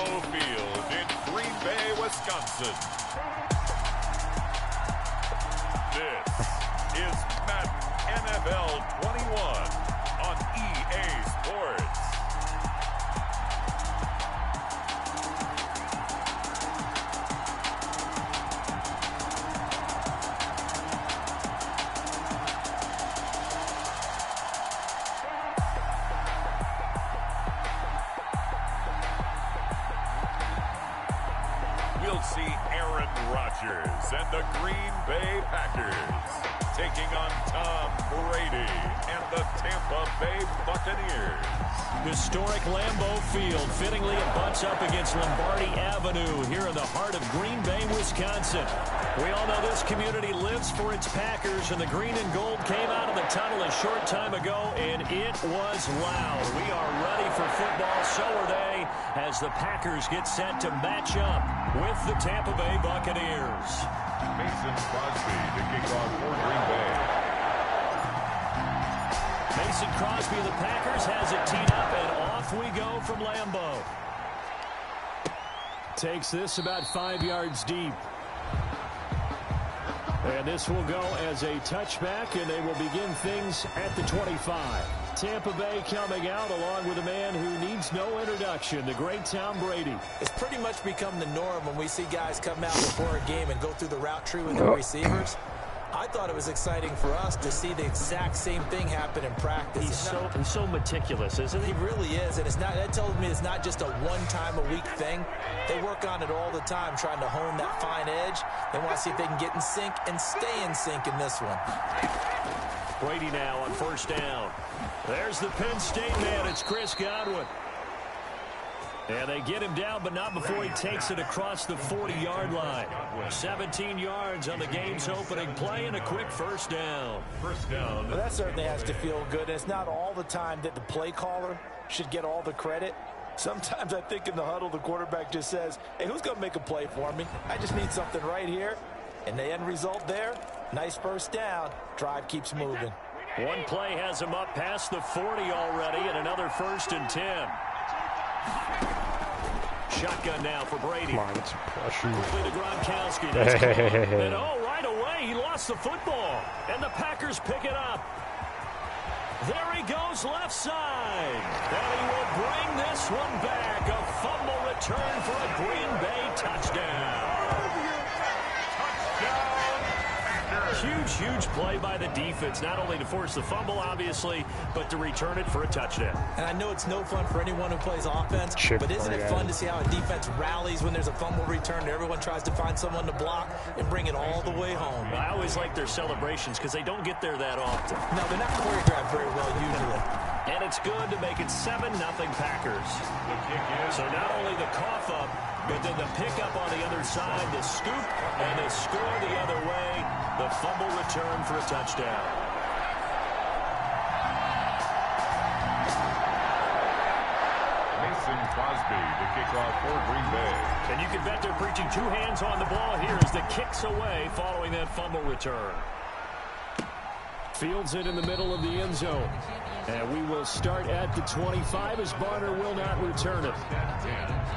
Lambeau Field in Green Bay, Wisconsin. This is Madden NFL 21 on EA Sports. We'll see Aaron Rodgers and the Green Bay Packers taking on Tom Brady and the Tampa Bay Buccaneers. Historic Lambeau Field fittingly it butts up against Lombardi Avenue here in the heart of Green Bay, Wisconsin. We all know this community lives for its Packers, and the green and gold came out of the tunnel a short time ago, and it was loud. We are ready for football, so are they, as the Packers get set to match up with the Tampa Bay Buccaneers. Mason Crosby to kick off for Green Bay. Mason Crosby of the Packers has it teed up, and off we go from Lambeau. Takes this about 5 yards deep. And this will go as a touchback, and they will begin things at the 25. Tampa Bay coming out along with a man who needs no introduction, the great Tom Brady. It's pretty much become the norm when we see guys come out before a game and go through the route tree with their receivers. I thought it was exciting for us to see the exact same thing happen in practice. He's so meticulous, isn't he? He really is, and that tells me it's not just a one-time-a-week thing. They work on it all the time, trying to hone that fine edge. They want to see if they can get in sync and stay in sync in this one. Brady now on first down. There's the Penn State man. It's Chris Godwin. And they get him down, but not before he takes it across the 40-yard line. 17 yards on the game's opening play and a quick first down. Well, that certainly has to feel good. And it's not all the time that the play caller should get all the credit. Sometimes I think in the huddle, the quarterback just says, hey, who's going to make a play for me? I just need something right here. And the end result there, nice first down. Drive keeps moving. One play has him up past the 40 already, and another 1st and 10. Shotgun now for Brady. Come on, it's pressure. Quickly to Gronkowski. And right away, he lost the football. And the Packers pick it up. There he goes left side. And he will bring this one back. A fumble return for a Green Bay touchdown. Huge play by the defense, not only to force the fumble, obviously, but to return it for a touchdown. And I know it's no fun for anyone who plays offense, but isn't it fun to see how a defense rallies when there's a fumble return and everyone tries to find someone to block and bring it all the way home? I always like their celebrations because they don't get there that often. No, they're not choreographed very well usually. And it's good to make it 7-0 Packers. So not only the cough up, but then the pickup on the other side, the scoop, and the score the other way. The fumble return for a touchdown. Mason Crosby to kick off for Green Bay. And you can bet they're preaching 2 hands on the ball here as the kicks away following that fumble return. Fields it in the middle of the end zone. And we will start at the 25 as Barner will not return it.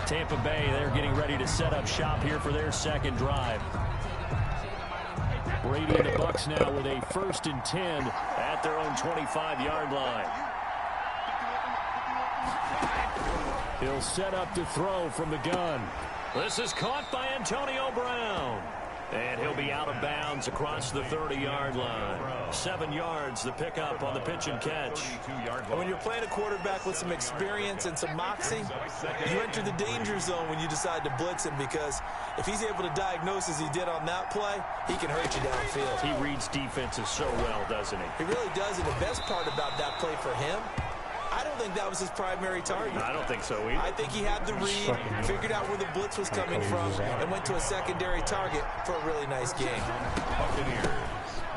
Tampa Bay, they're getting ready to set up shop here for their second drive. Brady and the Bucs now with a 1st and 10 at their own 25-yard line. He'll set up to throw from the gun. This is caught by Antonio Brown. And he'll be out of bounds across the 30-yard line. 7 yards, the pickup on the pitch and catch. And when you're playing a quarterback with some experience and some moxie, you enter the danger zone when you decide to blitz him, because if he's able to diagnose as he did on that play, he can hurt you downfield. He reads defenses so well, doesn't he? He really does, and the best part about that play for him, I don't think that was his primary target. I don't think so either. I think he had the read, figured out where the blitz was coming from, and went to a secondary target for a really nice game. Buccaneers.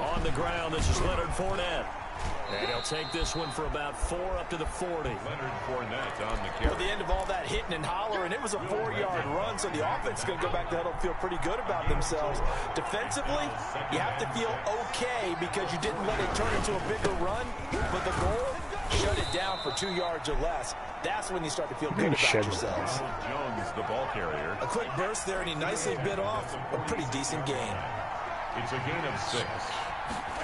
On the ground, this is Leonard Fournette. And he'll take this one for about 4 up to the 40. Leonard Fournette on the carry. At the end of all that hitting and hollering, it was a 4-yard run, so the offense is going to go back to huddle and feel pretty good about themselves. Defensively, you have to feel okay because you didn't let it turn into a bigger run, but the goal, shut it down for 2 yards or less. That's when you start to feel good about yourselves. Jones, the ball carrier. A quick burst there, and he nicely bit off a pretty decent gain. It's a gain of 6.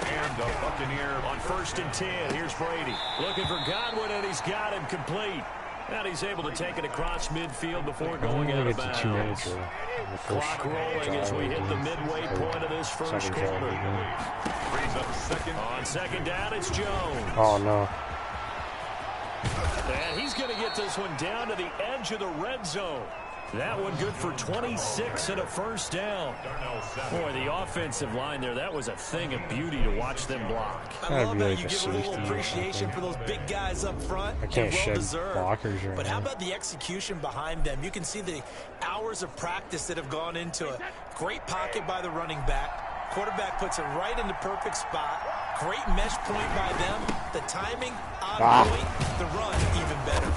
And the Buccaneer on 1st and 10. Here's Brady looking for Godwin, and he's got him complete. And he's able to take it across midfield before going out of bounds. Clock rolling as we hit the midway point of this first quarter. brings up 2nd. On 2nd down, it's Jones. Oh, no. And he's going to get this one down to the edge of the red zone. That one good for 26 and a 1st down. Boy, the offensive line there, that was a thing of beauty to watch them block. I love how you give a little appreciation for those big guys up front. I can't shed blockers right But how now. about the execution behind them? You can see the hours of practice that have gone into it. Great pocket by the running back. Quarterback puts it right in the perfect spot. Great mesh point by them. The timing on point. The run even better.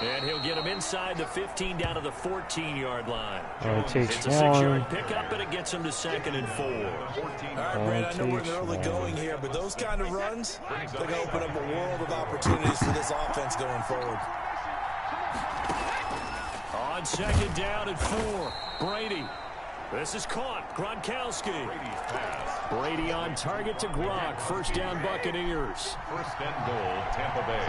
And he'll get him inside the 15 down to the 14-yard line. It takes It's a one. 6-yard pickup, and it gets him to 2nd and 4. All right, Brad, I know we're in the early going here, but those kind of runs, they're going to open up a world of opportunities for this offense going forward. On 2nd down and 4, Brady. This is caught. Gronkowski. Brady on target to Gronk. 1st down, Buccaneers. 1st and goal, Tampa Bay.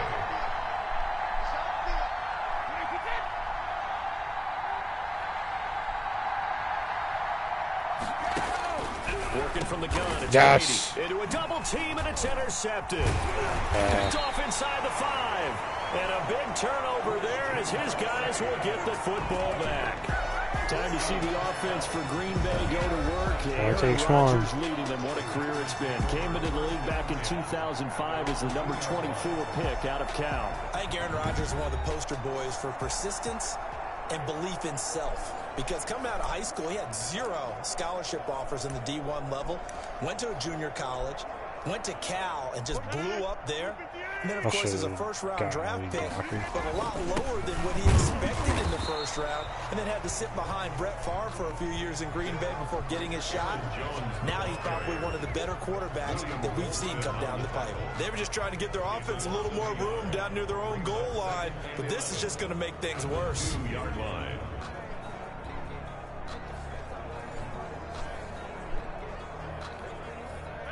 Working from the gun. It's Yes. Brady into a double team, and it's intercepted. Picked off inside the 5. And a big turnover there as his guys will get the football back. Time to see the offense for Green Bay go to work. It takes Rodgers one. leading them. What a career it's been. Came into the league back in 2005 as the number 24 pick out of Cal. I think Aaron Rodgers is one of the poster boys for persistence and belief in self. Because coming out of high school, he had 0 scholarship offers in the D1 level. Went to a junior college. Went to Cal and just blew up there. And then, of course, as a first-round draft pick, but a lot lower than what he expected in the first round, and then had to sit behind Brett Favre for a few years in Green Bay before getting his shot. Now he's probably one of the better quarterbacks that we've seen come down the pipe. They were just trying to give their offense a little more room down near their own goal line, but this is just going to make things worse. 2-yard line.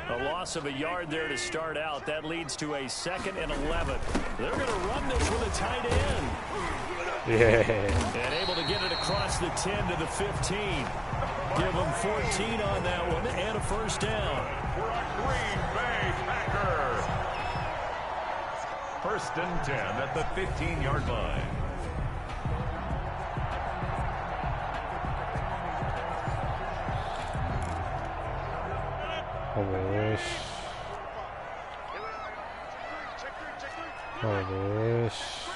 A loss of a yard there to start out. That leads to a 2nd and 11. They're going to run this with a tight end. Yeah. And able to get it across the 10 to the 15. Give them 14 on that one and a 1st down. For a Green Bay Packer. 1st and 10 at the 15-yard line. Oh, this. Oh, this.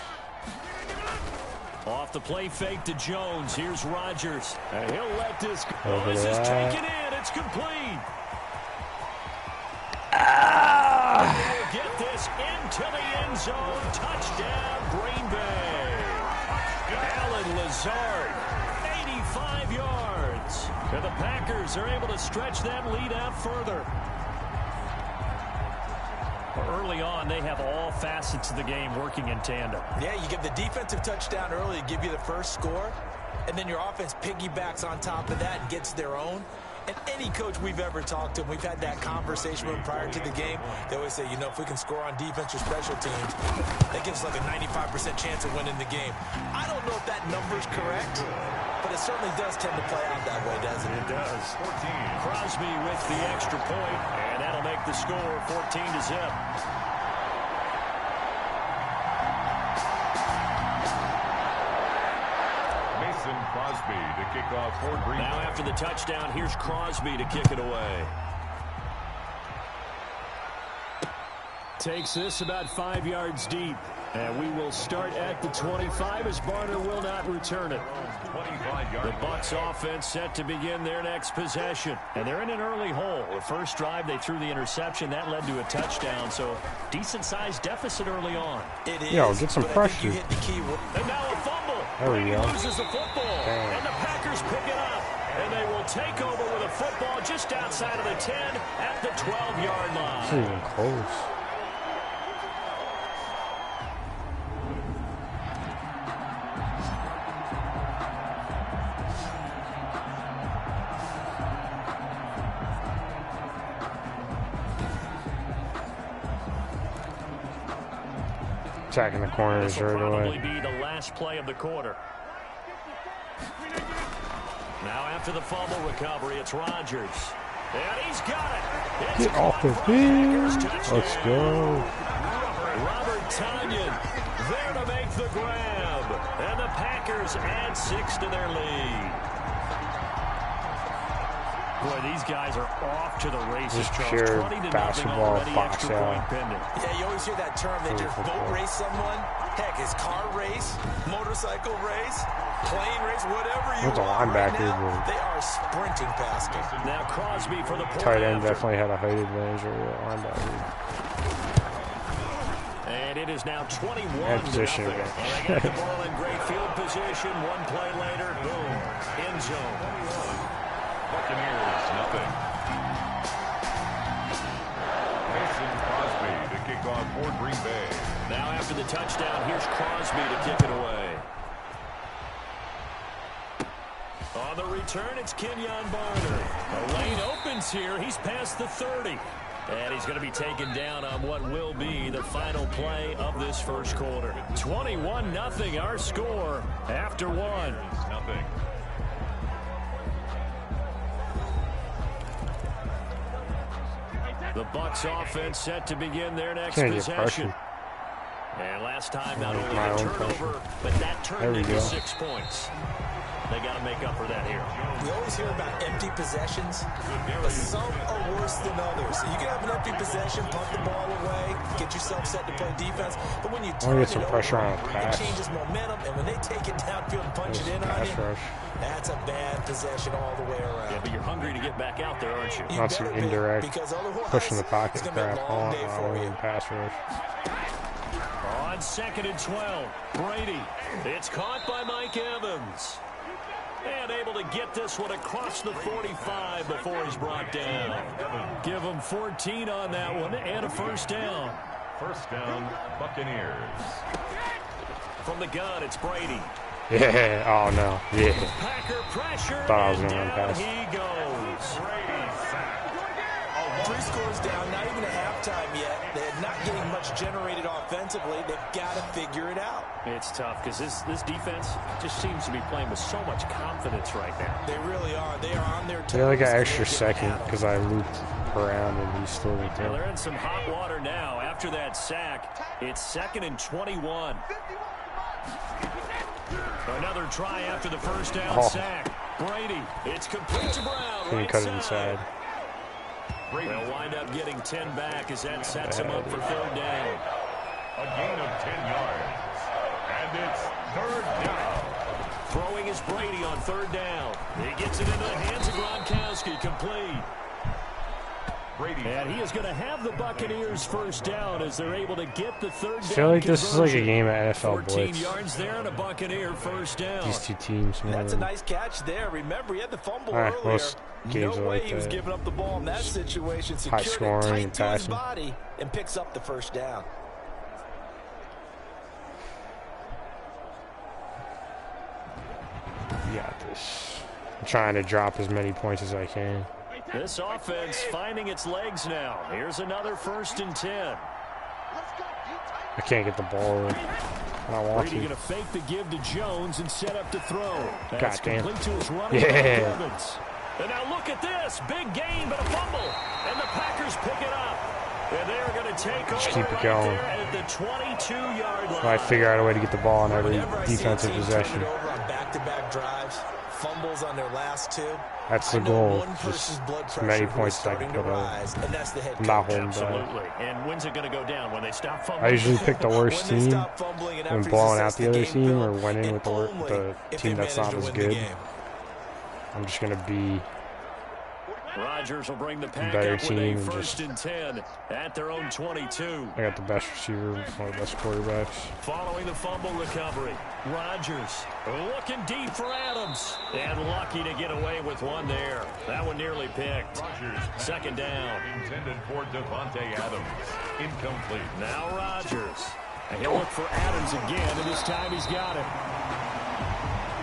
Off the play fake to Jones. Here's Rodgers. And he'll let this go. Over This is that. taken in. It's complete. We'll get this into the end zone. Touchdown, Green Bay. Alan Lazard, 85 yards. And the Packers are able to stretch that lead out further. Early on, they have all facets of the game working in tandem. Yeah, you give the defensive touchdown early to give you the first score, and then your offense piggybacks on top of that and gets their own. And any coach we've ever talked to, we've had that conversation with prior to the game, they always say, you know, if we can score on defense or special teams, that gives like a 95% chance of winning the game. I don't know if that number's correct, but it certainly does tend to play out that way, doesn't it? It does. 14. Crosby with the extra point, and that'll make the score 14 to zip. Mason Crosby to kick off for Green Bay. Now after the touchdown, here's Crosby to kick it away. Takes this about 5 yards deep. And we will start at the 25 as Barner will not return it. 25-yard The Bucs offense set to begin their next possession. And they're in an early hole. The first drive, they threw the interception. That led to a touchdown. So decent-sized deficit early on. It is. Yo, get some but I think pressure. you hit the key word. And now a fumble. There we Brady go. loses the football. Damn. And the Packers pick it up. And they will take over with a football just outside of the 10 at the 12-yard This line. isn't even close. Attacking the corners This will right probably away. be the last play of the quarter. Now after the fumble recovery, it's Rodgers. And he's got it. It's Get off the field. Let's go. Robert Tonyan there to make the grab. And the Packers add 6 to their lead. Boy, these guys are off to the races, Just Charles. pure 20 to nothing basketball already, box extra point out. pending. Yeah, you always hear that term. They just boat race someone. Heck, it's car race, motorcycle race, plane race, whatever you What's a want right linebacker now, doing? they are sprinting past him. Now Crosby for the point Tight end after. definitely had a height advantage over the linebacker. And it is now 21 And to position nothing. advantage. And they got the ball in great field position. One play later, boom, end zone. Buccaneers, nothing. Mason Crosby to kick off for Green Bay. Now after the touchdown, here's Crosby to kick it away. On the return, it's Kenyon Barner. The lane opens here. He's past the 30. And he's going to be taken down on what will be the final play of this first quarter. 21-0 our score after one. Nothing. The Bucs offense set to begin their next Can't get possession. pressure. And last time, not only My a own turnover, pressure. but that There turned we into go. 6 points. They got to make up for that here. We always hear about empty possessions, but some are worse than others. You can have an empty possession, punt the ball away, get yourself set to play defense, but when you turn get some it pressure over, on a pass. it changes momentum, and when they take it downfield and punch it in on Pass you, rush. that's a bad possession all the way around. Yeah, but you're hungry to get back out there, aren't you? You Not some better be, indirect because otherwise, pushing the pocket, it's gonna be a grab long on, day for you. pass rush. On 2nd and 12, Brady. It's caught by Mike Evans. And able to get this one across the 45 before he's brought down. Give him 14 on that one and a first down. First down, Buccaneers. From the gun, it's Brady. Yeah. Oh no. Yeah. Packer pressure, Thought I was and gonna down pass. he goes. Brady sacked. 3 scores down, not even a halftime yet. They're not getting much generated offensively. They've got to figure it out. It's tough because this defense just seems to be playing with so much confidence right now. They really are. They are on their toes. Yeah, like an and extra they're getting second at 'em. because I looped around and he still went Well, there. they're in some hot water now. After that sack, it's 2nd and 21. Another try after the first down sack. Brady, it's complete to Brown. Can you Right cut it side. inside? They'll wind up getting 10 back as that sets him up for 3rd down. A gain of 10 yards. And it's 3rd down. Throwing is Brady on 3rd down. He gets it into the hands of Gronkowski, complete. Brady. And he is going to have the Buccaneers first down as they're able to get the 3rd down. I feel like this is like a conversion. game of NFL 14 blitz. yards there and a Buccaneer first down. These two teams. more That's a than- nice catch there. Remember, he had the fumble Alright, earlier. most games No are way like he was that. giving up the ball in that situation. High Secured scoring it tight and to his passing. body and picks up the first down. You got this. I'm trying to drop as many points as I can. This offense finding its legs now. Here's another 1st and 10. I can't get the ball in. I don't want Brady going to. to fake the give to Jones and set up to throw. That's Goddamn. complete to his running back, Yeah. Evans. And now look at this. Big gain, but a fumble. And the Packers pick it up. And they're going to take Just over keep it right going. there at the 22-yard line. I figure out a way to get the ball on every Whenever I see a defensive team possession. turn it over on back-to-back drives, fumbles on their last 2. That's the I know goal. one person's Just blood as pressure many who is points as I starting can to put on. rise, and that's the head I'm not coach. holding back. Absolutely. And when's it going to go down? When they stop fumbling? I usually pick the worst When they team stop fumbling and when after blowing he's out assessed the other game team film, or winning and with only the if team they that's manage not to as win the good. game. I'm just going to be Rodgers will bring the pack better up with team a and 1st and 10 at their own 22. I got the best receiver, one of the best quarterbacks. Following the fumble recovery, Rodgers looking deep for Adams. And lucky to get away with one there. That one nearly picked. Rodgers. 2nd down. Intended for Devontae Adams. Incomplete. Now Rodgers. And he'll look for Adams again, and this time he's got it.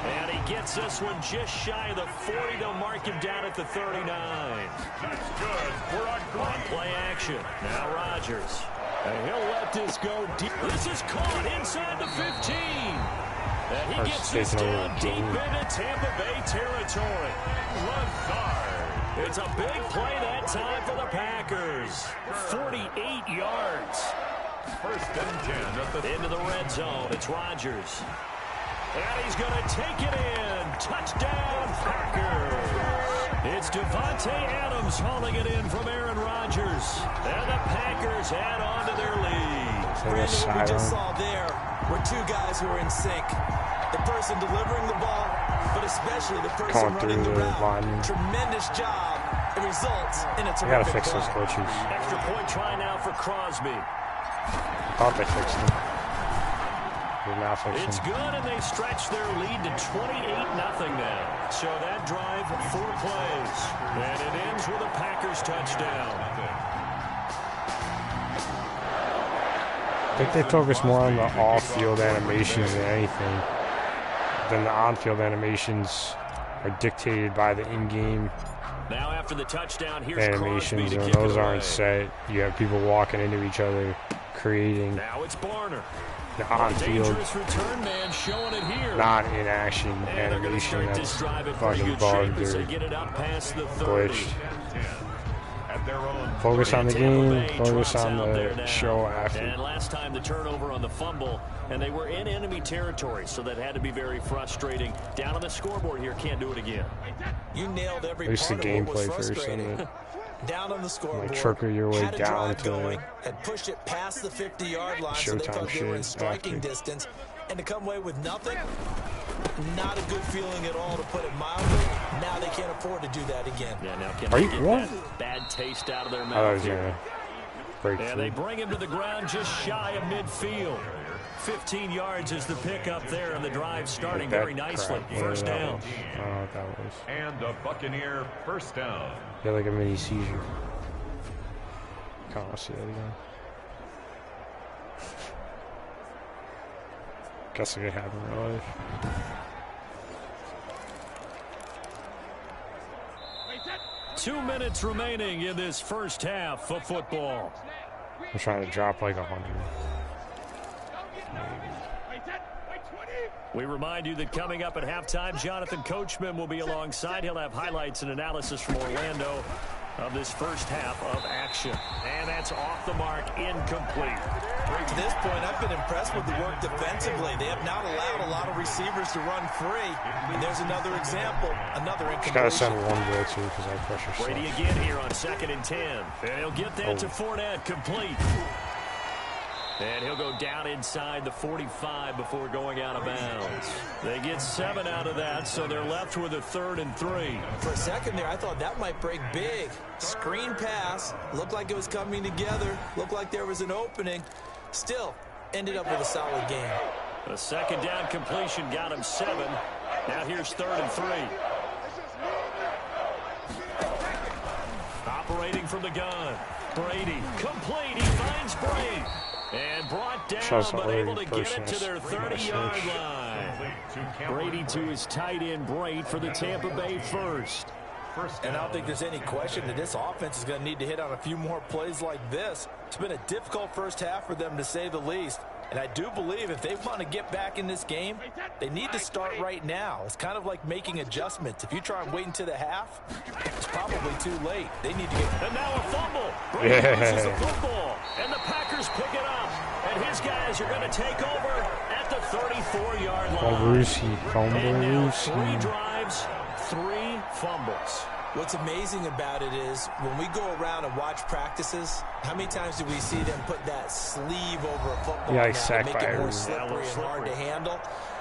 And he gets this one just shy of the 40. They'll mark him down at the 39. That's good. We're on On play action. Now Rodgers. And he'll let this go deep. This is caught inside the 15. And he gets this down deep into Tampa Bay territory. Lazard. It's a big play that time for the Packers. 48 yards. First and 10 into the red zone. It's Rodgers. And he's going to take it in. Touchdown, Packers. It's Devontae Adams hauling it in from Aaron Rodgers. And the Packers add on to their lead. What we just saw there were two guys who were in sync. The person delivering the ball, but especially the person running the route. Tremendous job. It results in a terrific You gotta fix those glitches. Extra point try now for Crosby. I thought they fixed them. They're not fixing. It's good, and they stretch their lead to 28-0 now. So that drive, 4 plays. And it ends with a Packers touchdown. I think they focus more on the off-field animations than anything. Then the on-field animations are dictated by the in-game Now after the touchdown, here's animations, and those aren't set. You have people walking into each other, creating now it's Barner. the on-field, return man showing it here. not in action animation. That's fucking bugged or glitched. Focus on the game, focus on the show after. And last time the turnover on the fumble, and they were in enemy territory, so that had to be very frustrating. Down on the scoreboard here, can't do it again. You nailed every At least the part of what was gameplay first, frustrating. and Down on the scoreboard, like trickle your way had a down drive to going, had pushed it past the 50-yard line, so they Showtime thought they were in shit striking after. distance, and to come away with nothing, not a good feeling at all, to put it mildly. Now they can't afford to do that again. Yeah, now can Are they you get what? that bad taste out of their I thought it mouth was here? gonna break And they through. bring him to the ground just shy of midfield. 15 yards is the pickup there, and the drive starting That very nicely. crap. First Yeah, down. I don't know what that was. and a Buccaneer first down. He had like a mini seizure. Can't see that again. Guess it could happen in real life. Two minutes remaining in this first half of football. I'm trying to drop like 100. We remind you that coming up at halftime, Jonathan Coachman will be alongside. He'll have highlights and analysis from Orlando of this first half of action. And that's off the mark, incomplete. To this point, I've been impressed with the work defensively. They have not allowed a lot of receivers to run free. And there's another example, another Just gotta send incompletion. one blitz here because I pressure Brady stuff. again here on 2nd and 10. And he'll get that to Fournette, complete. And he'll go down inside the 45 before going out of bounds. They get 7 out of that, so they're left with a 3rd and 3. For a second there, I thought that might break big. Screen pass, looked like it was coming together, looked like there was an opening. Still, ended up with a solid game. A 2nd down completion got him 7. Now here's 3rd and 3. Operating from the gun. Brady, complete. He finds Brady. And brought down, but able to get it to their 30-yard line. Brady to his tight end, Braid, for the Tampa Bay first. And I don't think there's any question that this offense is going to need to hit on a few more plays like this. It's been a difficult first half for them, to say the least. And I do believe if they want to get back in this game, they need to start right now. It's kind of like making adjustments. If you try and wait until the half, it's probably too late. They need to get... And now a fumble. Brady loses the football. And the Packers pick it up. And his guys are going to take over at the 34-yard line. And now 3 drives, 3 fumbles. What's amazing about it is when we go around and watch practices, how many times do we see them put that sleeve over a football now to make it more slippery and hard to handle?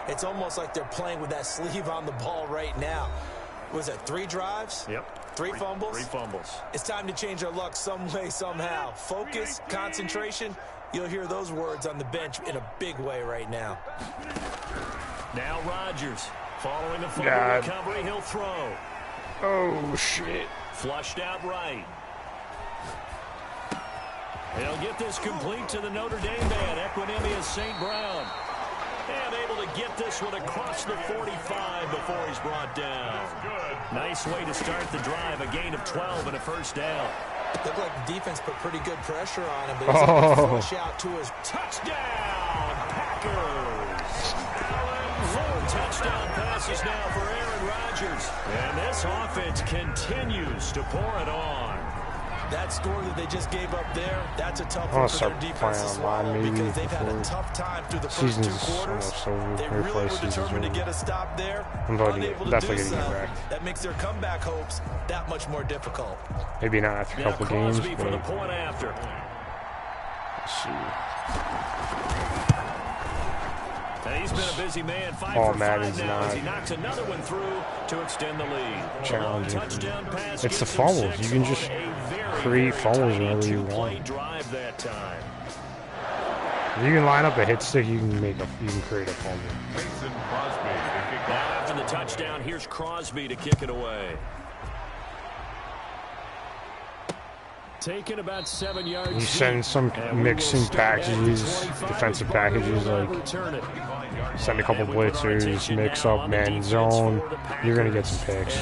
It's almost like they're playing with that sleeve on the ball right now. Was that 3 drives? Yep. 3 fumbles? 3 fumbles. It's time to change our luck some way, somehow. Focus, concentration. You'll hear those words on the bench in a big way right now. Now Rodgers. Following the fumble recovery, he'll throw. Oh, shit. Flushed out right. They'll get this complete to the Notre Dame man, Equinemius St. Brown. And able to get this one across the 45 before he's brought down. Nice way to start the drive, a gain of 12 and a first down. Looked like the defense put pretty good pressure on him, but he's able to push out to his touchdown, Packers. Allen, 4 touchdown passes now for Aaron Rodgers. And this offense continues to pour it on. That score that they just gave up there, that's a tough one for their defense to swallow because they've had a tough time through the first 2 quarters. They really were determined to get a stop there. Unable to do so. That makes their comeback hopes that much more difficult. Maybe not after a couple games, but for the point after. Let's see. He's been a busy man. 5 for 5 now as he knocks another one through to extend the lead. Challenging. It's the fumbles. You can just create fumbles whenever you want. Drive that time. If you can line up a hit stick, you can create a fumble. Now after the touchdown, here's Crosby to kick it away. Taking about 7 yards. You send some mixing packages, defensive packages, like send a couple blitzers, mix up man zone. You're gonna get some picks,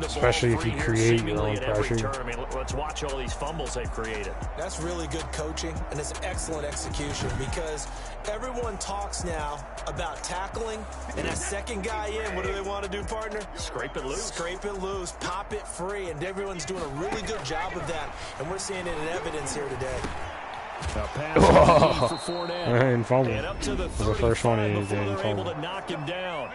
especially if you create your own pressure. I mean, let's watch all these fumbles they've created. That's really good coaching, and it's excellent execution because everyone talks now about tackling, and that second guy in, what do they want to do, partner? Scrape it loose. Scrape it loose, pop it free, and everyone's doing a really good job of that, and we're seeing it in evidence here today. And fumble. And up to the first one he before did. They're able to knock him down.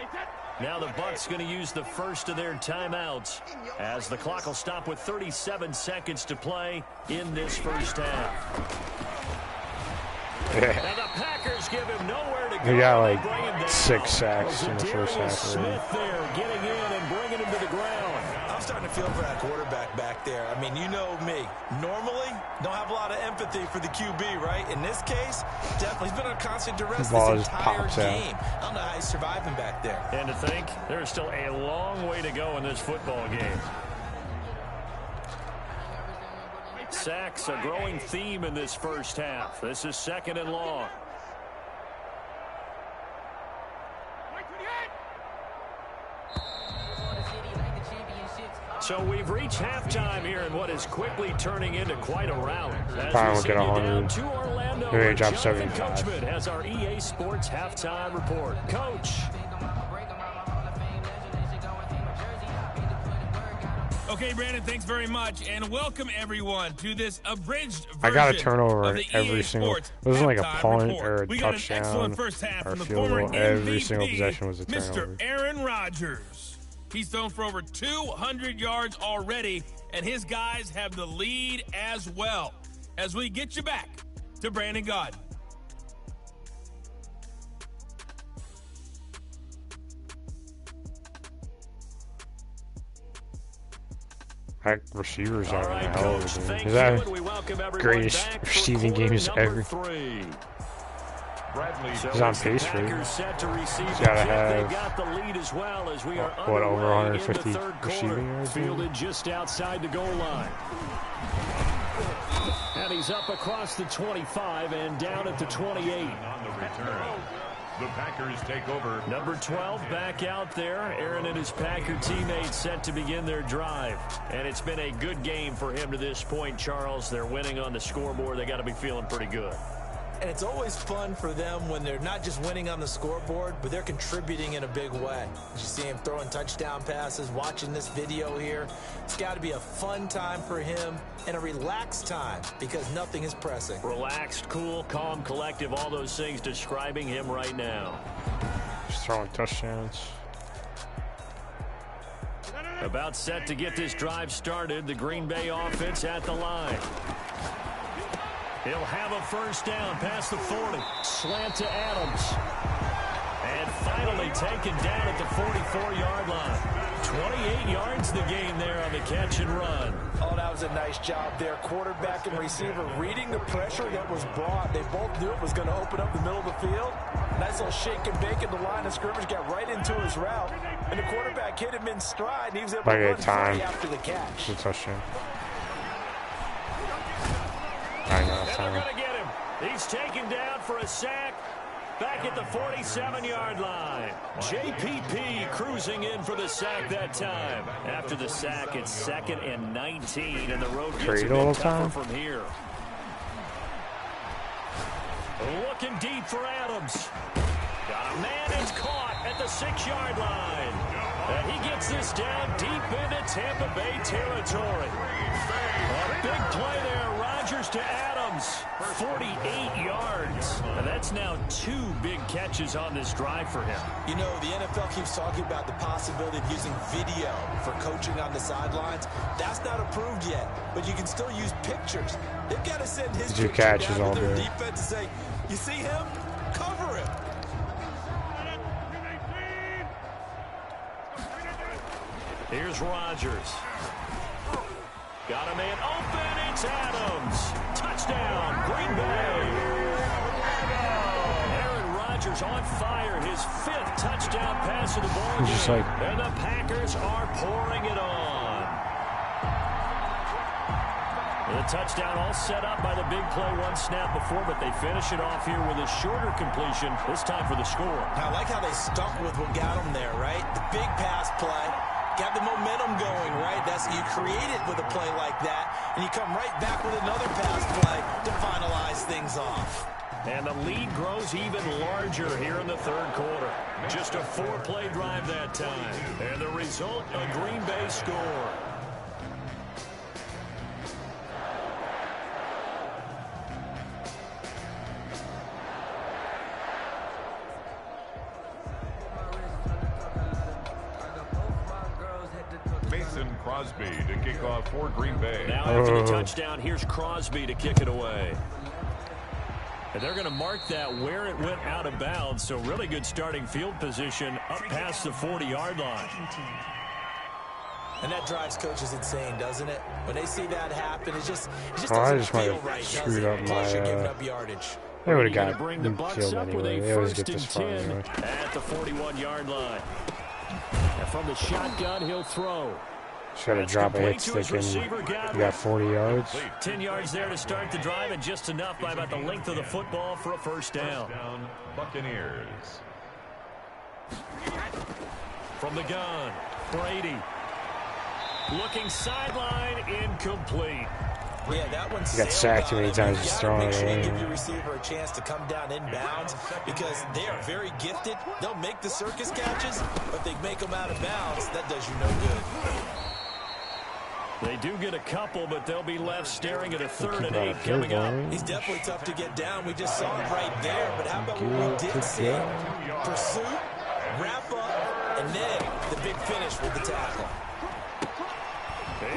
Now the Bucs going to use the first of their timeouts as the clock will stop with 37 seconds to play in this first half. And the Packers give him nowhere to go. He got like 6 sacks in the first half. Smith there getting in and bringing him to the ground. I'm starting to feel for that quarterback back there. I mean, you know me. Normally, don't have a lot of empathy for the QB, right? In this case, definitely. He's been on constant duress this entire game. I don't know how he's surviving back there. And to think, there's still a long way to go in this football game. Sacks, a growing theme in this first half. This is 2nd and long. So we've reached halftime here in what is quickly turning into quite a rout. Probably won't get 100. To Orlando, maybe drop Jonathan 75. Coachman has our EA Sports halftime report. Coach. Okay, Brandon, thanks very much, and welcome everyone to this abridged version I got a turnover of the every EA single. Sports It wasn't like a halftime punt report. or a We got touchdown an excellent first half or from the field former goal. Every MVP, single possession was a turnover. Mr. Aaron Rodgers. He's thrown for over 200 yards already, and his guys have the lead as well. As we get you back to Brandon Gaudin. Receivers are in the hell of a game. Is that greatest receiving games ever? He's on pace for it. He's got to have, what, over 150 receiving yards? Fielded just outside the goal line. And he's up across the 25 and down at the 28. On the return, the Packers take over. Number 12 back out there. Aaron and his Packer teammates set to begin their drive. And it's been a good game for him to this point, Charles. They're winning on the scoreboard. They got to be feeling pretty good. And it's always fun for them when they're not just winning on the scoreboard, but they're contributing in a big way. You see him throwing touchdown passes, watching this video here. It's got to be a fun time for him and a relaxed time because nothing is pressing. Relaxed, cool, calm, collective, all those things describing him right now. Just throwing touchdowns. About set to get this drive started. The Green Bay offense at the line. He'll have a first down past the 40. Slant to Adams. And finally taken down at the 44-yard line. 28 yards the gain there on the catch and run. Oh, that was a nice job there. Quarterback and receiver reading the pressure that was brought. They both knew it was going to open up the middle of the field. Nice little shake and bake at the line of scrimmage. Got right into his route. And the quarterback hit him in stride. And he was able to run free after the catch. Good touchdown. And they're going to get him. He's taken down for a sack. back at the 47-yard line. JPP cruising in for the sack that time. After the sack, it's 2nd and 19, and the road gets a bit tougher from here. Looking deep for Adams. Got a man, it's caught at the 6-yard line. And he gets this down deep into Tampa Bay territory. A big play there, Rodgers to Adams, 48 yards. And that's now 2 big catches on this drive for him. You know, the NFL keeps talking about the possibility of using video for coaching on the sidelines. That's not approved yet, but you can still use pictures. They've got to send his picture catches down all to their day. defense and say, you see him? Cover him. Here's Rodgers. Got a man open. It's Adams. Touchdown, Green Bay. Aaron Rodgers on fire. His 5th touchdown pass of the ball game. And the Packers are pouring it on. The touchdown all set up by the big play 1 snap before, but they finish it off here with a shorter completion, this time for the score. I like how they stuck with what got them there, right? The big pass play. Got the momentum going, right? That's you create it with a play like that, and you come right back with another pass play to finalize things off. And the lead grows even larger here in the 3rd quarter. Just a 4-play drive that time. And the result, a Green Bay score. Crosby to kick off for Green Bay. Now after the touchdown, here's Crosby to kick it away. And they're going to mark that where it went out of bounds, so really good starting field position up past the 40-yard line. And that drives coaches insane, doesn't it? When they see that happen, it just I doesn't feel might right, have screwed up Plus you're giving my... up yardage. They would have got bring the Bucs killed up with anyway. a They always 1st get and this far 10 anyway. at the 41-yard line. And from the shotgun, he'll throw. Just gotta drop a hit stick and you got 40 yards. 10 yards there to start the drive, and just enough by about the length of the football for a 1st down. Buccaneers. From the gun, Brady. Looking sideline, incomplete. Yeah, that one's He got sacked too many times just throwing it Make sure you away. give your receiver a chance to come down inbounds because they are very gifted. They'll make the circus catches, but they make them out of bounds. That does you no good. They do get a couple, but they'll be left staring at a 3rd and 8 coming up. He's definitely tough to get down. We just saw it right there, but how about what we did see? Pursuit, wrap up, and then the big finish with the tackle.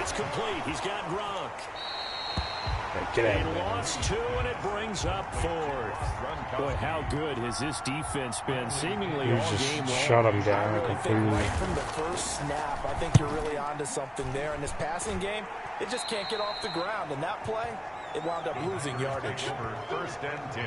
It's complete. He's got Gronk. Get out He of there. lost 2, and it brings up 4th. Boy, how good has this defense been? Seemingly all just game long. shut him down I think completely. right from the first snap, I think you're really onto something there. In this passing game, it just can't get off the ground. And that play, it wound up losing yardage. 1st and 10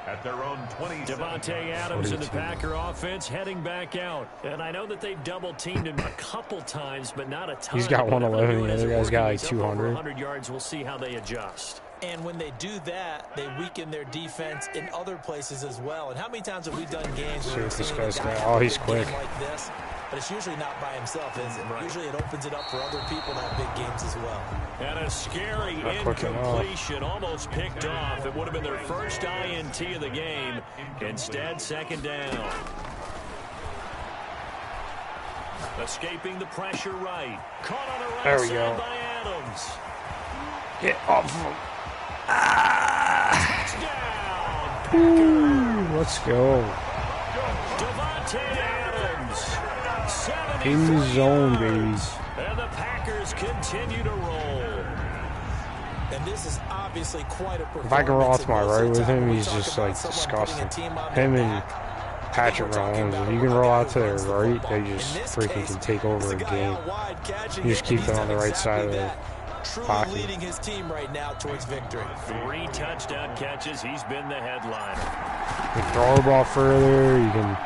at their own 20. Devontae Adams in the Packer offense heading back out. And I know that they've double-teamed him a couple times, but not a ton. He's got 111. The other guy's got like He's up over 200. 100 yards. We'll see how they adjust. And when they do that, they weaken their defense in other places as well. And how many times have we done games where we've seen a guy have Oh, a he's big quick. game like this? But it's usually not by himself, is it? Right. Usually it opens it up for other people to have big games as well. And a scary incompletion, almost picked off. It would have been their first INT of the game. Instead, 2nd down. Escaping the pressure right. Caught on the right There we side go. by Adams. Get off of him. Touchdown. Ooh, let's go. Devontae Adams. In the zone, baby. And the Packers continue to roll. And this is obviously quite a performance. If I can roll off to my right with him, he's just like disgusting. Him and Patrick Mahomes, if you can roll out to their right, they just freaking can take over a game. You just keep them on the right side of the pocket. Leading his team right now towards victory. 3 touchdown catches. He's been the headliner. You can throw the ball further. You can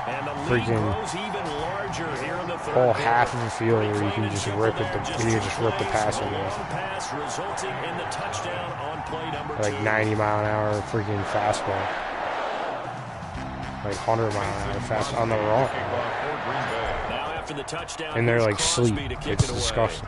And the lead freaking grows even larger here in the third whole quarter. half of the field where you can just rip it. You can just rip the passer Long off. pass resulting in the touchdown on play number 2. Like 90-mile-an-hour freaking fastball. like 100 miles an hour fast on the run. Now after the touchdown, And they're like sleep. It's disgusting.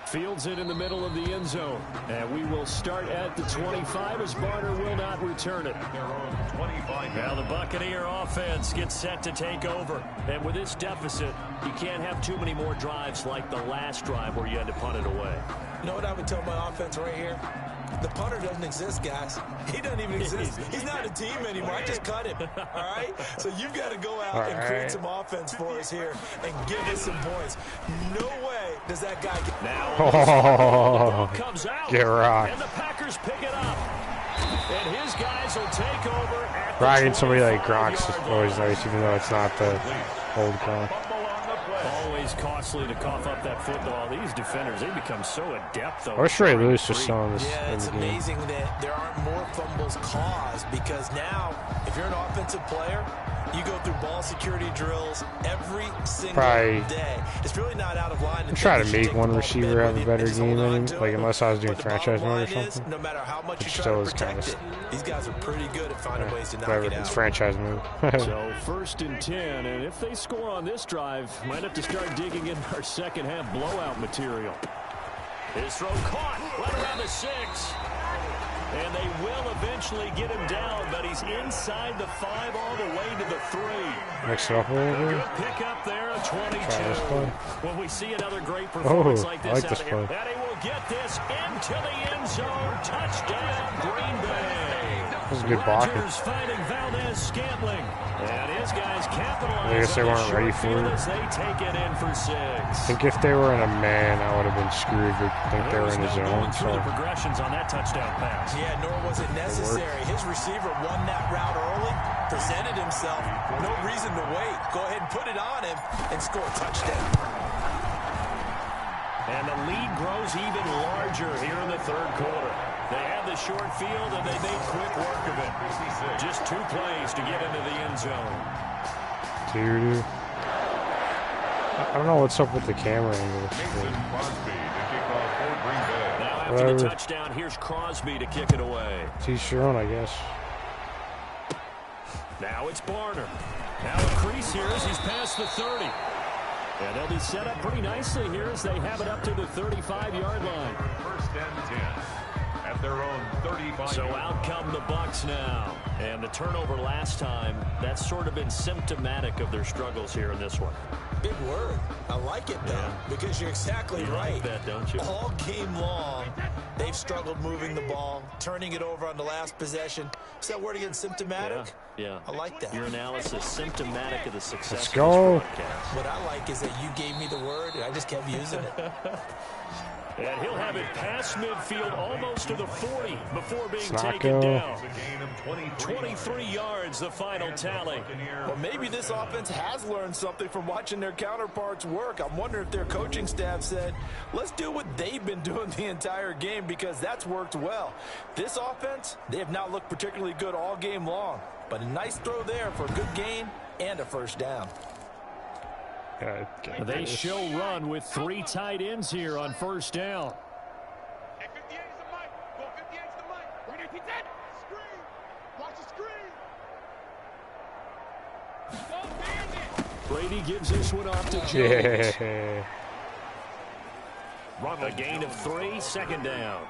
Fields it in the middle of the end zone. And we will start at the 25 as Barner will not return it. Now the Buccaneer offense gets set to take over. And with this deficit, you can't have too many more drives like the last drive where you had to punt it away. You know what I would tell my offense right here? The punter doesn't exist, guys. He doesn't even exist. He's not a team anymore. I just cut him. All right? So you've got to go out and create some offense for us here and give us some points. No way does that guy get... Now, comes out. Get rocked. And the Packers pick it up. And his guys will take over at the Rocking somebody like Gronk's is always nice, even though it's not the old Gronk. Always costly to cough up that football. These defenders, they become so adept, though. I wish Ray Lewis was selling this. Yeah, it's amazing that there aren't more fumbles caused because now, if you're an offensive player, you go through ball security drills every single day. It's really not out of line. I'm trying to make one receiver have a better game than him, like unless I was doing franchise mode or something. No matter how much Which you still try is to kind protect it, these guys are pretty good at finding ways to knock whatever, it out. it's franchise mode. So 1st and 10, and if they score on this drive, might have to start digging in our second half blowout material. His throw caught right around the 6. And they will eventually get him down, but he's inside the 5 all the way to the 3. Mix it up a little bit. Good pick up there, a 22. When we see another great Oh, performance like this I like out this of here, play. and he will get this into the end zone. Touchdown, Green Bay. This is good blocking. Rodgers finding Valdez-Scantling. And his guys capitalize. I guess they weren't ready for it. As they take it in for 6. I think if they were in a man, I would have been screwed, but I think they were in the zone. Through the So progressions on that touchdown pass. Yeah, nor was it necessary. His receiver won that route early, presented himself. No reason to wait. Go ahead and put it on him and score a touchdown. And the lead grows even larger here in the 3rd quarter. They have the short field, and they made quick work of it. Just 2 plays to get into the end zone. dude, I don't know what's up with the camera angle. Now after the touchdown, here's Crosby to kick it away. Teach your own, I guess. Now it's Barner. Now a crease here as he's past the 30. And they'll be set up pretty nicely here as they have it up to the 35-yard line. 1st and 10 at their own 35. So out come the Bucs now. And the turnover last time, that's sort of been symptomatic of their struggles here in this one. Big word. I like it, though, because you're exactly right. Like that, don't you? All game long, they've struggled moving the ball, turning it over on the last possession. Is that word again, symptomatic? Yeah. I like that. Your analysis, symptomatic of the success. Let's go. What I like is that you gave me the word, and I just kept using it. And he'll have it past midfield almost to the 40 before being Snacko. taken down. 23 yards, the final tally. Well, maybe this offense has learned something from watching their counterparts work. I'm wondering if their coaching staff said, let's do what they've been doing the entire game because that's worked well. This offense, they have not looked particularly good all game long, but a nice throw there for a good gain and a 1st down. They show run with 3 tight ends here on 1st down. Brady gives this one off to Jones. Yeah. A gain of 3, 2nd down.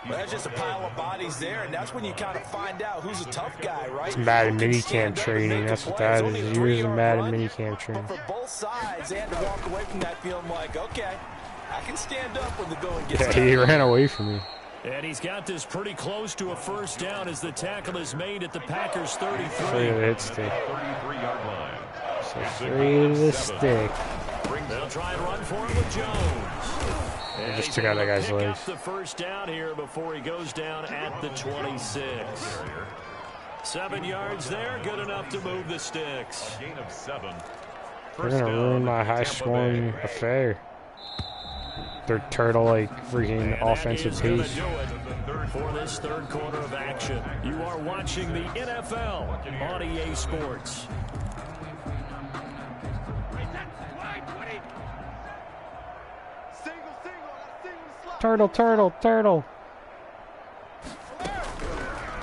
Well, that's just a pile of bodies there, and that's when you kind of find out who's a tough guy, right? It's Madden minicamp training. That's what that is. Years of Madden minicamp training. But for both sides, they had to walk away from that feeling like, okay, I can stand up when the going gets tough. Yeah, he ran away from me. And he's got this pretty close to a 1st down as the tackle is made at the Packers' 33. Free of the hit stick. 33-yard line. So free of the stick. They'll try and run for him with Jones. They just took out that guy's legs. Up the 1st down here before he goes down at the 26. 7 yards there, good enough to move the sticks. Gain of 7. They're gonna ruin my high-scoring affair. Their turtle-like freaking offensive pace. For this 3rd quarter of action, you are watching the NFL on EA Sports.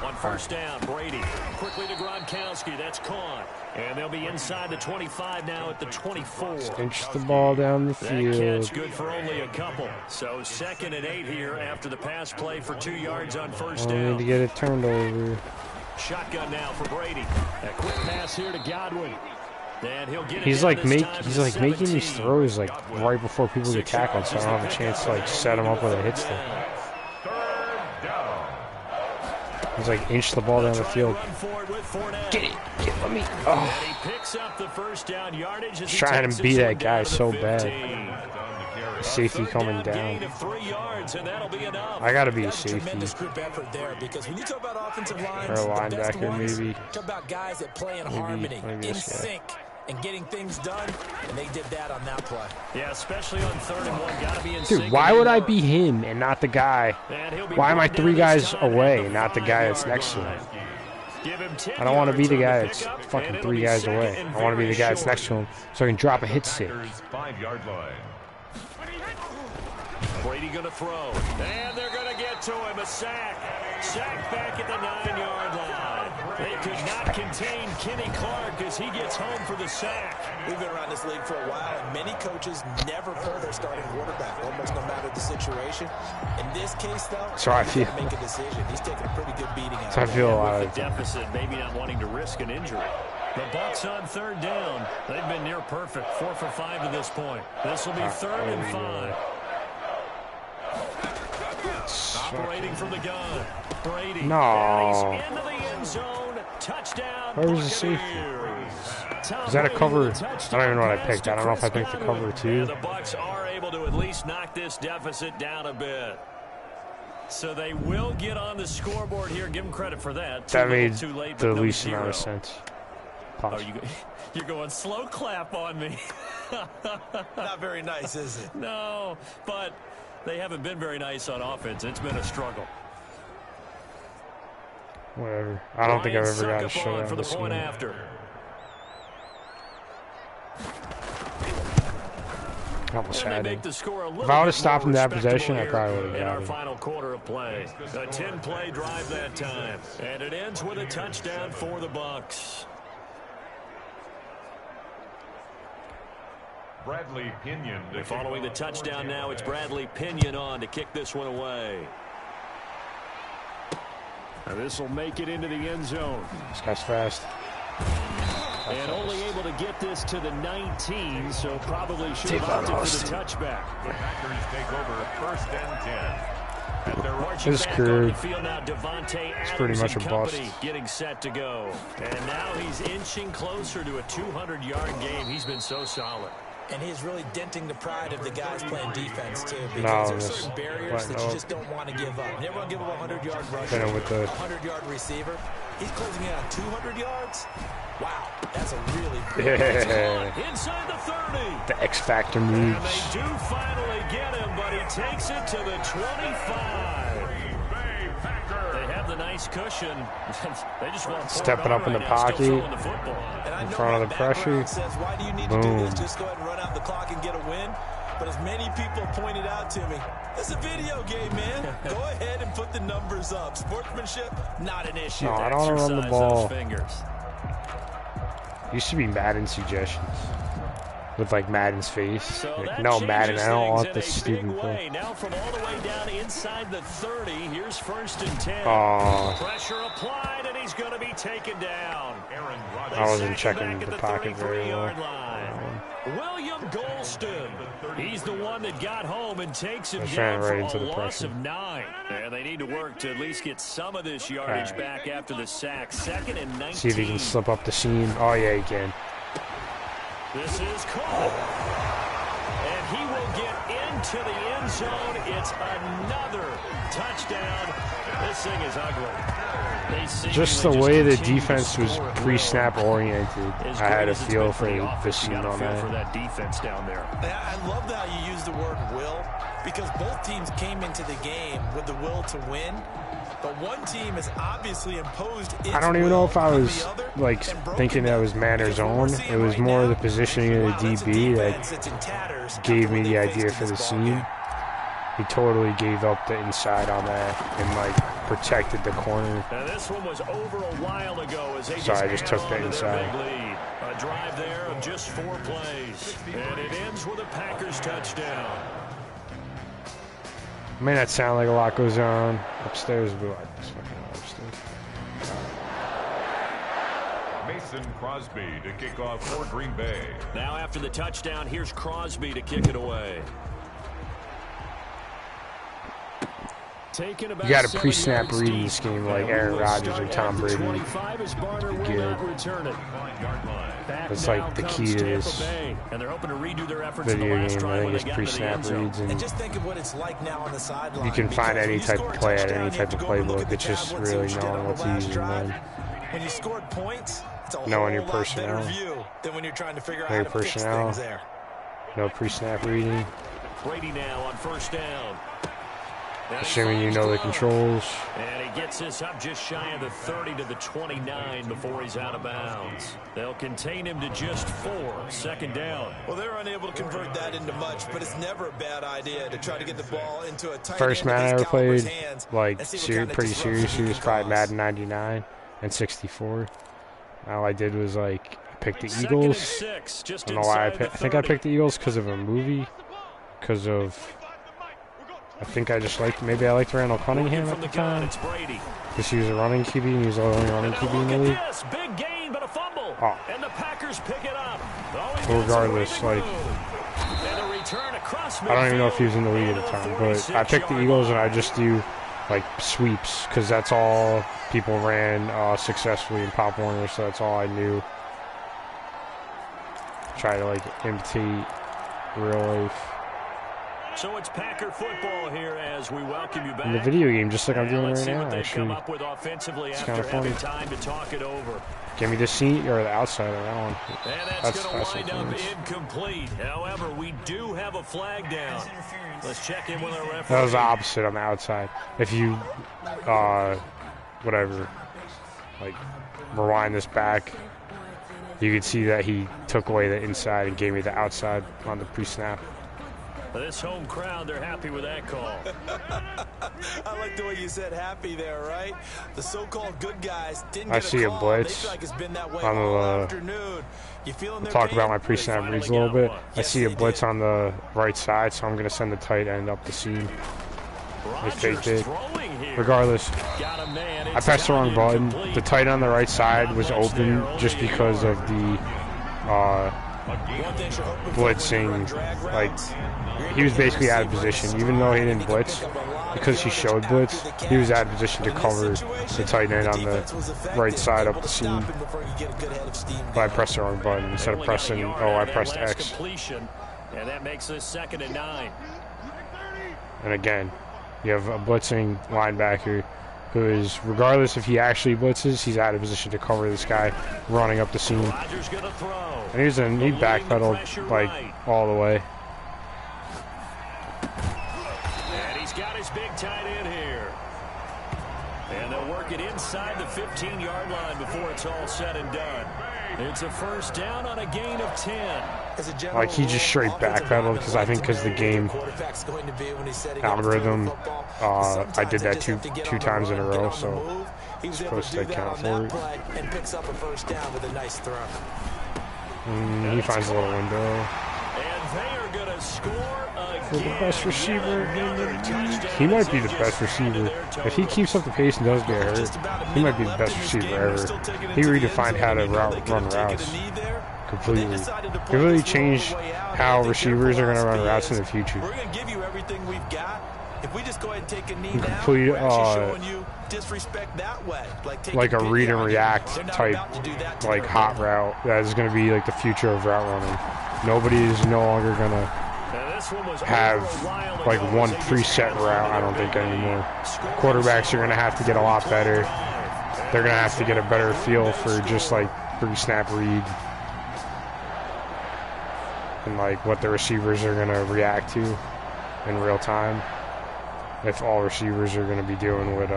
On first down. Brady quickly to Gronkowski. That's caught. And they'll be inside the 25 now at the 24. Inch the ball down the field. That catch good for only a couple. So 2nd and 8 here after the pass play for 2 yards on first down. Need to get it turned over. Shotgun now for Brady. A quick pass here to Godwin. And he'll get it he's like making these throws like right before people get tackled, so I don't have a chance to like set him up with a hit stick. He's like inch the ball down the field. Get it, let me. Oh. He picks up the first down yardage. He's trying to beat that guy so bad. Safety coming down. I gotta be a safety. Because when you talk about offensive lines, or a linebacker, maybe. Talk about guys that play in harmony, in sync, and getting things done, and they did that on that play. Yeah, especially on 3rd and 1, gotta be in sync. Dude, why would I be him and not the guy? Why am I 3 guys away and not the guy that's next to him? I don't want to be the guy that's fucking 3 guys away. I want to be the guy that's next to him so I can drop a hit stick. Brady gonna throw, and they're gonna get to him. A sack. Sack back at the 9-yard line. They could not contain Kenny Clark as he gets home for the sack. We've been around this league for a while, and many coaches never pull their starting quarterback, almost no matter the situation. In this case, though, so I feel. Make a decision. He's taking a pretty good beating out. So I feel a lot of deficit, maybe not wanting to risk an injury. The Bucs on 3rd down. They've been near perfect, 4 for 5 to this point. This will be 3rd and 5. Operating from the gun. Brady. No. He's into the end zone. Touchdown. Where was the safety? Is that a cover? I don't even know what I picked. I don't know if I picked the cover too. The Bucs are able to at least knock this deficit down a bit. So they will get on the scoreboard here. Give them credit for that. That made the least amount of sense. Oh, you're going slow clap on me. Not very nice, is it? No, but they haven't been very nice on offense. It's been a struggle. Whatever. I don't think I've ever got a shot for the point after. Almost had it. If I would have stopped in that possession, I probably would have got it. Final quarter of play. A 10-play drive that time. And it ends with a touchdown for the Bucs. Bradley Pinion. Following the touchdown now, it's Bradley Pinion on to kick this one away. And this will make it into the end zone. This guy's fast. And only able to get this to the 19, so probably should have opted for the touchback. The Packers take over 1st and 10. His career is pretty much a bust. Getting set to go. And now he's inching closer to a 200-yard game. He's been so solid. And he's really denting the pride of the guys playing defense, too, because there's certain barriers that you just don't want to give up. Never want to give up a 100-yard rusher, with the 100-yard receiver. He's closing in on 200 yards. Wow, that's a really good inside the 30. The X Factor moves. And they do finally get him, but he takes it to the 25. They have the nice cushion. They just want to stepping up in the pocket, in front of the pressure. Why do you need to do this? Just go ahead and run out the clock and get a win. But as many people pointed out to me, it's a video game, man. Go ahead and put the numbers up. Sportsmanship, not an issue. No, I don't want to run the ball. Used to be Madden suggestions with like Madden's face. So like, no, Madden, I don't want this stupid play. Now from all the way down inside the 30, here's 1st and 10. Pressure applied, and he's going to be taken down. I wasn't checking the pocket very well. William Golston. He's the one that got home and takes him down right for a loss of 9. And they need to work to at least get some of this yardage back after the sack. 2nd and 19. See if he can slip up the seam. Oh, yeah, he can. This is caught. And he will get into the end zone. It's another touchdown. This thing is ugly. Just the way the defense was pre-snap oriented, I had a feel for the scene on that. For that defense down there. I love how you use the word will, because both teams came into the game with the will to win. But one team has obviously imposed its I don't even know if I was like thinking that was man or zone. It was more the positioning of the DB that gave me the idea for the scene. He totally gave up the inside on that and like protected the corner. And this one was over a while ago as they So I just took the inside. A drive there of just 4 plays. And it ends with a Packers touchdown. May not sound like a lot goes on upstairs, but I just fucking upstairs. Mason Crosby to kick off for Green Bay. Now after the touchdown, here's Crosby to kick it away. You got a pre-snap read in this game like Aaron Rodgers or Tom Brady. Good. That's like the key to this video game. I think it's pre-snap reads, and just think of what it's like now on the sideline. you can find any type of play at any type of playbook. It's just really knowing what to use and when. When you scored points, it's a Knowing your whole lot personnel. better view than when you're trying to figure out Know how your to fix personnel. things there. No pre-snap reading. Brady now on first down. Assuming you know the controls. And he gets this up just shy of the 30 to the 29 before he's out of bounds. They'll contain him to just 4. Second down. Well, they're unable to convert that into much, but it's never a bad idea to try to get the ball into a tight First end of Madden I this ever caliber's played, hands like and see what kind of pretty disruption serious, he was can probably cause. Madden 99 and 64. All I did was like I picked the Second and Eagles. 6, just I don't know why inside the I think I 30. picked the Eagles because of a movie. Because of I think I just liked, maybe I liked Randall Cunningham at the time. It's Brady. Because he was a running QB and he was the only running QB in the Look league. at this, big gain but a fumble. Oh. And the Packers pick it up. Well, regardless, like, and a return across I don't even know if he was in the league at the time, but I picked the Eagles and I just do like sweeps because that's all people ran successfully in Pop Warner, so that's all I knew. Try to like imitate real life. So it's Packer football here as we welcome you back. In the video game, just like I'm doing Let's right see now, what they've come actually. up with offensively It's after kinda funny. having time to talk it over. Give me the seat or the outside of that one. And that's going to wind up incomplete. However, we do have a flag down. Let's check in with our referee. That was the opposite on the outside. If you, whatever, like, rewind this back, you could see that he took away the inside and gave me the outside on the pre-snap. This home crowd, they're happy with that call. I like the way you said happy there, right? The so-called good guys didn't I get see a call. blitz They feel like it's been that way on the, all afternoon. You feeling We'll their talk pain? about my pre-snap reads a little bit. I see a Yes, they blitz did. on the right side, so I'm going to send the tight end up the seam. They faked it. Regardless, Got a man. I pressed the wrong button. The tight end on the right side was open just because of the blitzing. Like, he was basically out of position. Even though he didn't blitz, because he showed blitz, he was out of position to cover the tight end on the right side up the seam. But I pressed the wrong button. Instead of pressing, I pressed X. And that makes this 2nd and 9. And again, you have a blitzing linebacker who is, regardless if he actually blitzes, he's out of position to cover this guy running up the seam. Rodgers gonna throw. And he backpedaled like all the way. And he's got his big tight end here. And they'll work it inside the 15-yard line before it's all said and done. It's a first down on a gain of 10. Like, he just straight backpedaled because I think because the game algorithm, I did that two times in a row, so it's supposed to count for it. And picks up a first down with a nice throw. He finds a little window. And they are going to score For the again. best receiver in the league. He might be the best receiver. If he keeps up the pace and doesn't get hurt, he might be the best receiver ever. He redefined how to run routes completely. He really changed how receivers are going to run routes in the future. We're going to give you everything we've got. If we just go ahead and take a knee now, Complete, we're actually showing you disrespect that way. Like a read and react type, like hot route. That is going to be like the future of route running. Nobody is no longer going to have like one preset route, I don't think, anymore. Quarterbacks are going to have to get a lot better. They're going to have to get a better feel for just like pre-snap read and like what the receivers are going to react to in real time. If all receivers are going to be doing what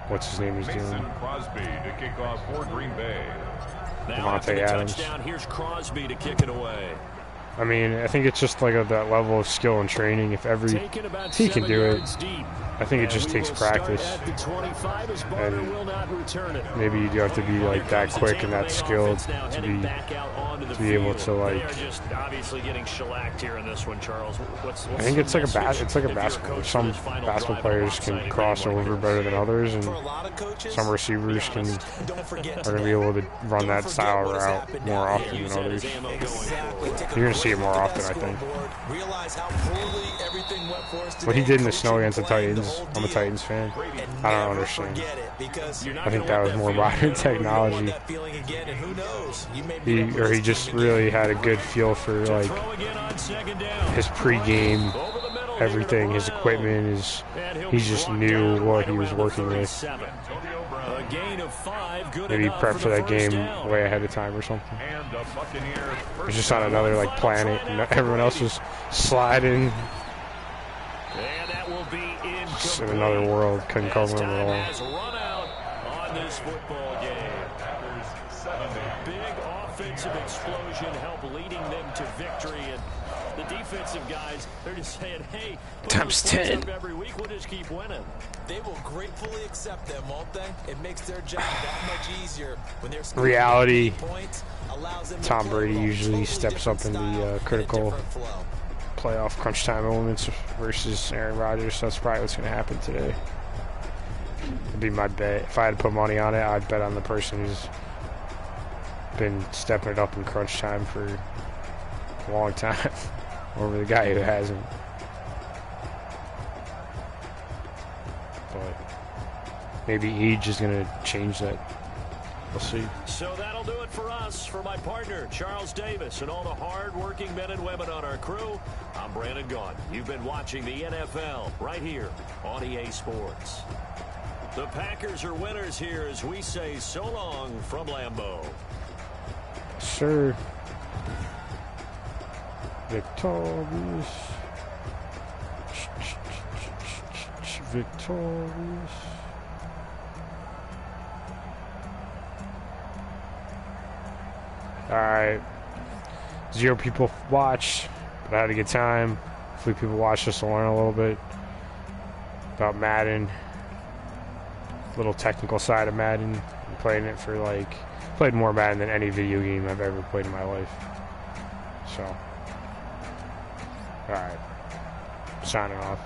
what's his name is doing. Mason Crosby to kick off for Green Bay. Now after Devontae the Adams. touchdown, here's Crosby to kick it away. I mean, I think it's just like that level of skill and training. If he can do it, I think it just takes practice. And maybe you do have to be like that quick and that skilled to be able to like. Obviously getting shellacked here in this one, Charles. I think it's like a basketball. Some basketball players can cross over better than others, and some receivers are going to be able to run that style route more often than others. You're going to see it more often, I think. What he did in the snow against the Titans, I'm a Titans fan. I don't understand. I think that was more modern technology. He just really had a good feel for like his pregame, everything, his equipment, he just knew what he was working with. Maybe he prepped for that game way ahead of time or something. It was just on another like planet, and everyone else was sliding. Just in another world, couldn't cover him at all. Big offensive explosion helped leading them to victory, and the defensive guys, they're just saying, hey, times 10 every week, we'll just keep winning. They will gratefully accept them, won't they? It makes their job that much easier when they're reality. Tom Brady usually steps up in the critical playoff crunch time moments versus Aaron Rodgers, so that's probably what's going to happen today. It'd be my bet. If I had to put money on it, I'd bet on the person who's been stepping it up in crunch time for a long time over the guy who hasn't. But maybe age is going to change that. We'll see. So that'll do it for us. For my partner, Charles Davis, and all the hard-working men and women on our crew, I'm Brandon Gaudin. You've been watching the NFL right here on EA Sports. The Packers are winners here as we say so long from Lambeau. Sir. Victorious. Victorious. Alright. 0 people watched, but I had a good time. Hopefully people watched just to learn a little bit about Madden. Little technical side of Madden. I'm playing it for played more Madden than any video game I've ever played in my life. So. Alright. Signing off.